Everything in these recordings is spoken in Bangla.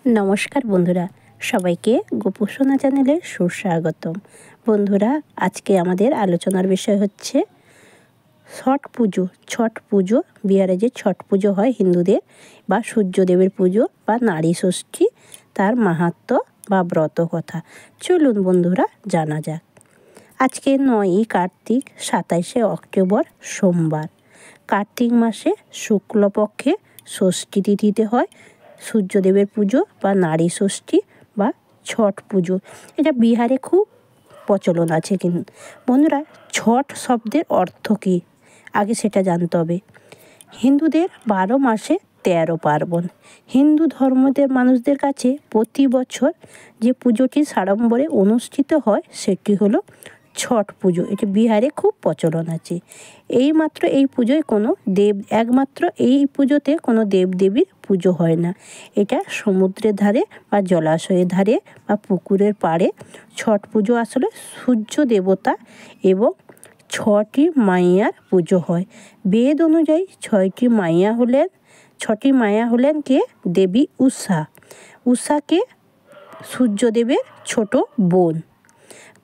নমস্কার বন্ধুরা, সবাইকে গোপুসোনা চ্যানেলে সুস্বাগতম। বন্ধুরা, আজকে আমাদের আলোচনার বিষয় হচ্ছে ছট পুজো। ছট পুজো, বিহারে যে ছট পুজো হয় হিন্দুদের, বা সূর্যদেবের পুজো বা নারী ষষ্ঠী, তার মাহাত্ম্য বা ব্রত কথা। চলুন বন্ধুরা জানা যাক। আজকে 9ই কার্তিক, 27শে অক্টোবর, সোমবার। কার্তিক মাসে শুক্লপক্ষে ষষ্ঠী তিথিতে হয় সূর্যদেবের পুজো বা নারী ষষ্ঠী বা ছট পুজো। এটা বিহারে খুব প্রচলন আছে। কিন্তু বন্ধুরা, ছট শব্দের অর্থ কী আগে সেটা জানতে হবে। হিন্দুদের 12 মাসে 13 পার্বণ। হিন্দু ধর্মদের মানুষদের কাছে প্রতি বছর যে পুজোটি সাড়ম্বরে অনুষ্ঠিত হয় সেটি হলো ছট পুজো। এটি বিহারে খুব প্রচলন আছে। এই পুজোয় কোনো একমাত্র এই পুজোতে কোনো দেবদেবীর পুজো হয় না। এটা সমুদ্রের ধারে বা জলাশয়ের ধারে বা পুকুরের পাড়ে ছট পুজো আসলে সূর্য দেবতা এবং 6টি মাইয়ার পুজো হয়। বেদ অনুযায়ী 6টি মাইয়া হলেন কে? দেবী উষা। উষাকে সূর্যদেবের ছোট বোন।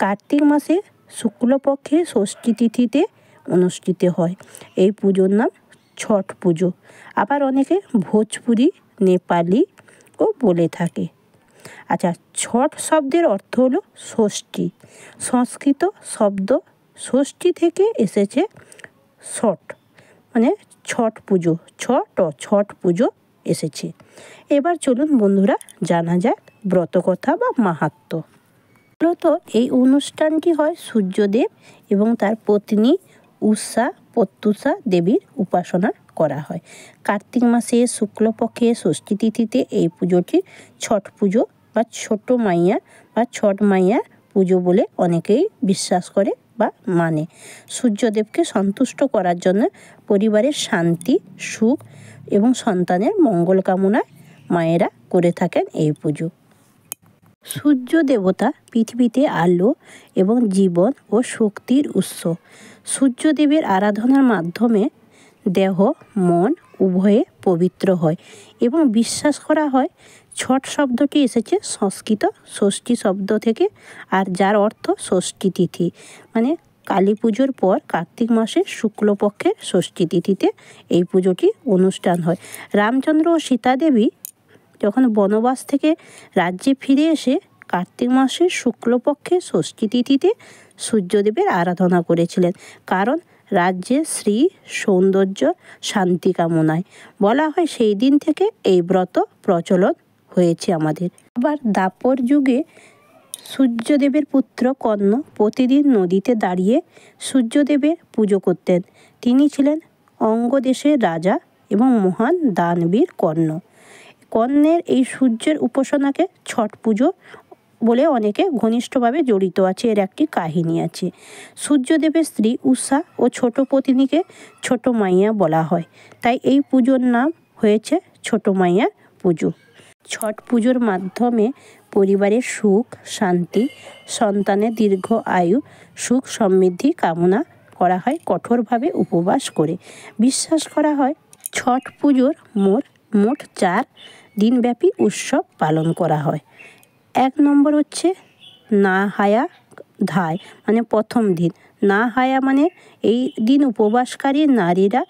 কার্তিক মাসে শুক্লপক্ষে ষষ্ঠী তিথিতে অনুষ্ঠিত হয় এই পুজোর নাম ছট পুজো। আবার অনেকে ভোজপুরি, নেপালি ও বলে থাকে। আচ্ছা, ছট শব্দের অর্থ হলো ষষ্ঠী। সংস্কৃত শব্দ ষষ্ঠী থেকে এসেছে ছট, মানে ছট পুজো। ছট পুজো এসেছে। এবার চলুন বন্ধুরা জানা যাক ব্রতকথা বা মাহাত্ম্য। মূলত এই অনুষ্ঠানটি হয় সূর্যদেব এবং তার পত্নী প্রত্যুষা দেবীর উপাসনা করা হয়। কার্তিক মাসে শুক্লপক্ষে ষষ্ঠী তিথিতে এই পুজোটি ছট পুজো বা ছোট মাইয়া বা ছট মাইয়ার পুজো বলে অনেকেই বিশ্বাস করে বা মানে। সূর্যদেবকে সন্তুষ্ট করার জন্য পরিবারের শান্তি, সুখ এবং সন্তানের মঙ্গল কামনায় মায়েরা করে থাকেন এই পুজো। সূর্য দেবতা পৃথিবীতে আলো এবং জীবন ও শক্তির উৎস। সূর্যদেবের আরাধনার মাধ্যমে দেহ মন উভয়ে পবিত্র হয় এবং বিশ্বাস করা হয় ছট শব্দটি এসেছে সংস্কৃত ষষ্ঠী শব্দ থেকে, আর যার অর্থ ষষ্ঠী তিথি। মানে কালী পুজোর পর কার্তিক মাসের শুক্লপক্ষের ষষ্ঠী তিথিতে এই পুজোটি অনুষ্ঠান হয়। রামচন্দ্র ও সীতা দেবী যখন বনবাস থেকে রাজ্যে ফিরে এসে কার্তিক মাসের শুক্লপক্ষে ষষ্ঠী তিথিতে সূর্যদেবের আরাধনা করেছিলেন, কারণ রাজ্যের শ্রী সৌন্দর্য শান্তি কামনায়। বলা হয় সেই দিন থেকে এই ব্রত প্রচলন হয়েছে আমাদের। আবার দ্বাপর যুগে সূর্যদেবের পুত্র কর্ণ প্রতিদিন নদীতে দাঁড়িয়ে সূর্যদেবের পুজো করতেন। তিনি ছিলেন অঙ্গ দেশের রাজা এবং মহান দানবীর কর্ণের এই সূর্যের উপাসনাকে ছট পুজো বলে অনেকে ঘনিষ্ঠভাবে জড়িত আছে। এর একটি কাহিনী আছে। সূর্যদেবের স্ত্রী উষা ও ছোট পত্নীকে ছোট মাইয়া বলা হয়, তাই এই পুজোর নাম হয়েছে ছোট মাইয়ার পুজো। ছট পুজোর মাধ্যমে পরিবারের সুখ শান্তি, সন্তানের দীর্ঘ আয়ু, সুখ সমৃদ্ধি কামনা করা হয় কঠোরভাবে উপবাস করে। বিশ্বাস করা হয় ছট পুজোর মোট 4 দিনব্যাপী উৎসব পালন করা হয়। 1 নম্বর হচ্ছে নাহায়া ধায়, মানে প্রথম দিন। নাহায়া মানে এই দিন উপবাসকারী নারীরা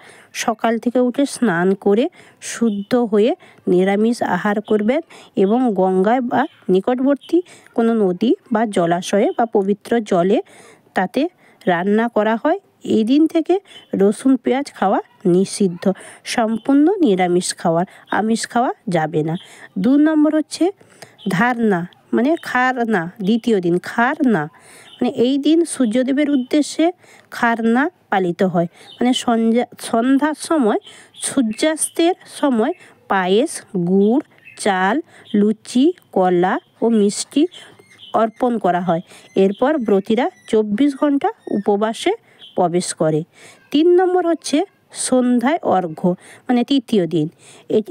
সকাল থেকে উঠে স্নান করে শুদ্ধ হয়ে নিরামিষ আহার করবেন এবং গঙ্গায় বা নিকটবর্তী কোনো নদী বা জলাশয়ে বা পবিত্র জলে তাতে রান্না করা হয়। এই দিন থেকে রসুন পেঁয়াজ খাওয়া নিষিদ্ধ, সম্পূর্ণ নিরামিষ আমিষ খাওয়া যাবে না। 2 নম্বর হচ্ছে ধারনা, মানে খারনা। দ্বিতীয় দিন খারনা, মানে এই দিন সূর্যদেবের উদ্দেশ্যে খারনা পালিত হয়। মানে সন্ধ্যার সময়, সূর্যাস্তের সময় পায়েস, গুড়, চাল, লুচি, কলা ও মিষ্টি অর্পণ করা হয়। এরপর ব্রতীরা 24 ঘন্টা উপবাসে প্রবেশ করে। 3 নম্বর হচ্ছে সন্ধ্যায় অর্ঘ্য, মানে তৃতীয় দিন।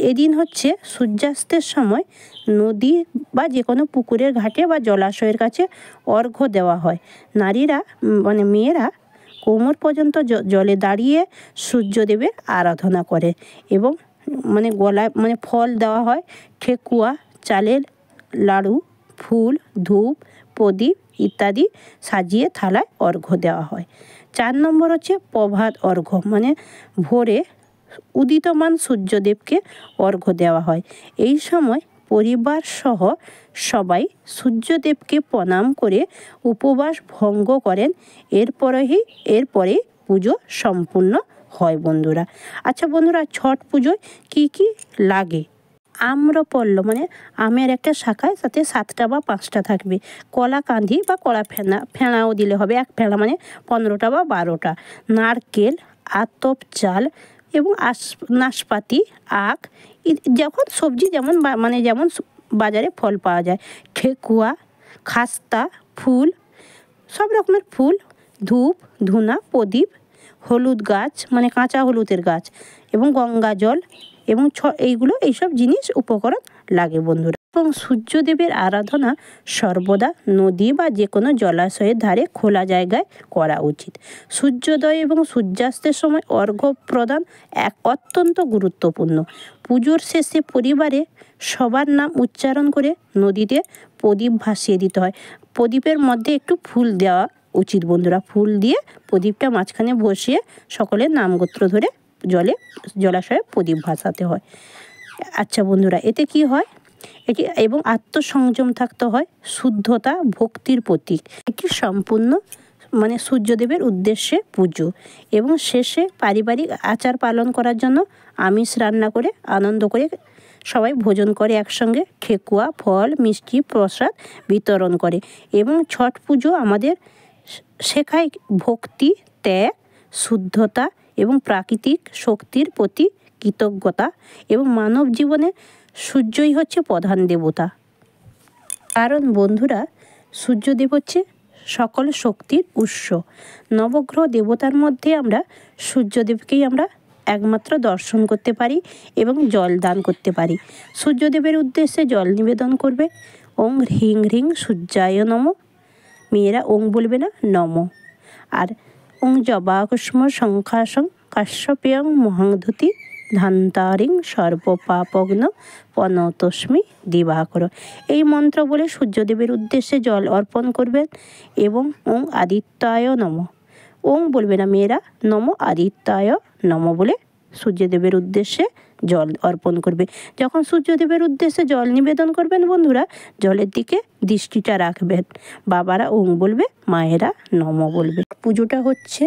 এদিন হচ্ছে সূর্যাস্তের সময় নদী বা যে কোনো পুকুরের ঘাটে বা জলাশয়ের কাছে অর্ঘ্য দেওয়া হয়। নারীরা মানে মেয়েরা কোমর পর্যন্ত জলে দাঁড়িয়ে সূর্যদেবের আরাধনা করে এবং মানে গলায় ফল দেওয়া হয়, ঠেকুয়া, চালের লাড়ু, ফুল, ধূপ, প্রদীপ ইত্যাদি সাজিয়ে থালায় অর্ঘ্য দেওয়া হয়। 4 নম্বর হচ্ছে প্রভাত অর্ঘ্য, মানে ভোরে উদিতমান সূর্যদেবকে অর্ঘ্য দেওয়া হয়। এই সময় পরিবার সহ সবাই সূর্যদেবকে প্রণাম করে উপবাস ভঙ্গ করেন। এরপরেই পুজো সম্পূর্ণ হয় বন্ধুরা। আচ্ছা বন্ধুরা, ছট পুজোয় কী কী লাগে? আম্রপল্লব, মানে আমের একটা শাখায় তাতে 7টা বা 5টা থাকবে। কলা কাঁধি বা কলা ফেনাও দিলে হবে, 1 ফেনা মানে 15টা বা 12টা। নারকেল, আতপ চাল এবং নাশপাতি, আখ, যখন সবজি যেমন মানে যেমন বাজারে ফল পাওয়া যায়, ঠেকুয়া, খাস্তা, ফুল, সব রকমের ফুল, ধূপ, ধুনা, প্রদীপ, হলুদ গাছ মানে কাঁচা হলুদের গাছ এবং গঙ্গা জল এবং এইসব জিনিস উপকরণ লাগে বন্ধুরা। এবং সূর্যদেবের আরাধনা সর্বদা নদী বা যে কোনো জলাশয়ের ধারে খোলা জায়গায় করা উচিত। সূর্যোদয় এবং সূর্যাস্তের সময় অর্ঘ্য প্রদান অত্যন্ত গুরুত্বপূর্ণ। পুজোর শেষে পরিবারে সবার নাম উচ্চারণ করে নদীতে প্রদীপ ভাসিয়ে দিতে হয়। প্রদীপের মধ্যে একটু ফুল দেওয়া উচিত বন্ধুরা। ফুল দিয়ে প্রদীপটা মাঝখানে বসিয়ে সকলের নাম গোত্র ধরে জলাশয়ে প্রদীপ ভাসাতে হয়। আচ্ছা বন্ধুরা, এতে কি হয়? এবং আত্মসংযম থাকতে হয়, শুদ্ধতা ভক্তির প্রতীক। এটি সম্পূর্ণ মানে সূর্যদেবের উদ্দেশ্যে পুজো। এবং শেষে পারিবারিক আচার পালন করার জন্য আমিষ রান্না করে আনন্দ করে সবাই ভোজন করে একসঙ্গে, ঠেকুয়া, ফল, মিষ্টি, প্রসাদ বিতরণ করে। এবং ছট পুজো আমাদের শেখায় ভক্তি, ত্যাগ, শুদ্ধতা এবং প্রাকৃতিক শক্তির প্রতি কৃতজ্ঞতা। এবং মানব জীবনে সূর্যই হচ্ছে প্রধান দেবতা। কারণ বন্ধুরা, সূর্যদেব হচ্ছে সকল শক্তির উৎস। নবগ্রহ দেবতার মধ্যে আমরা সূর্যদেবকেই আমরা একমাত্র দর্শন করতে পারি এবং জল দান করতে পারি। সূর্যদেবের উদ্দেশ্যে জল নিবেদন করবে। ওং হ্রিং হ্রিং সূর্যায় নমঃ। মেয়েরা ওং বলবে না, নম। আর ওং জবাকুষ্ম শঙ্খাসং কাশ্যপেয়ং মহাংধুতি ধান্তারিং সর্বপাপগ্ন পনতস্মি দিবাকর। এই মন্ত্র বলে সূর্যদেবের উদ্দেশ্যে জল অর্পণ করবেন। এবং ওং আদিত্যায় নম। ওং বলবে না মেয়েরা, নম আদিত্যায় নম বলে সূর্যদেবের উদ্দেশ্যে জল অর্পণ করবে। যখন সূর্যদেবের উদ্দেশ্যে জল নিবেদন করবেন বন্ধুরা, জলের দিকে দৃষ্টিটা রাখবেন। বাবারা ওং বলবে, মায়েরা নম বলবে। পুজোটা হচ্ছে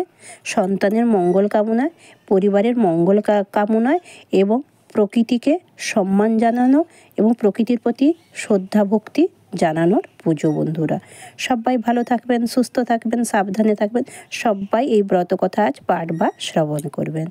সন্তানের মঙ্গল কামনায়, পরিবারের মঙ্গল কামনায় এবং প্রকৃতিকে সম্মান জানানো এবং প্রকৃতির প্রতি শ্রদ্ধা ভক্তি জানানোর পুজো বন্ধুরা। সবাই ভালো থাকবেন, সুস্থ থাকবেন, সাবধানে থাকবেন। সবাই এই ব্রত কথা আজ পাঠ বা শ্রবণ করবেন।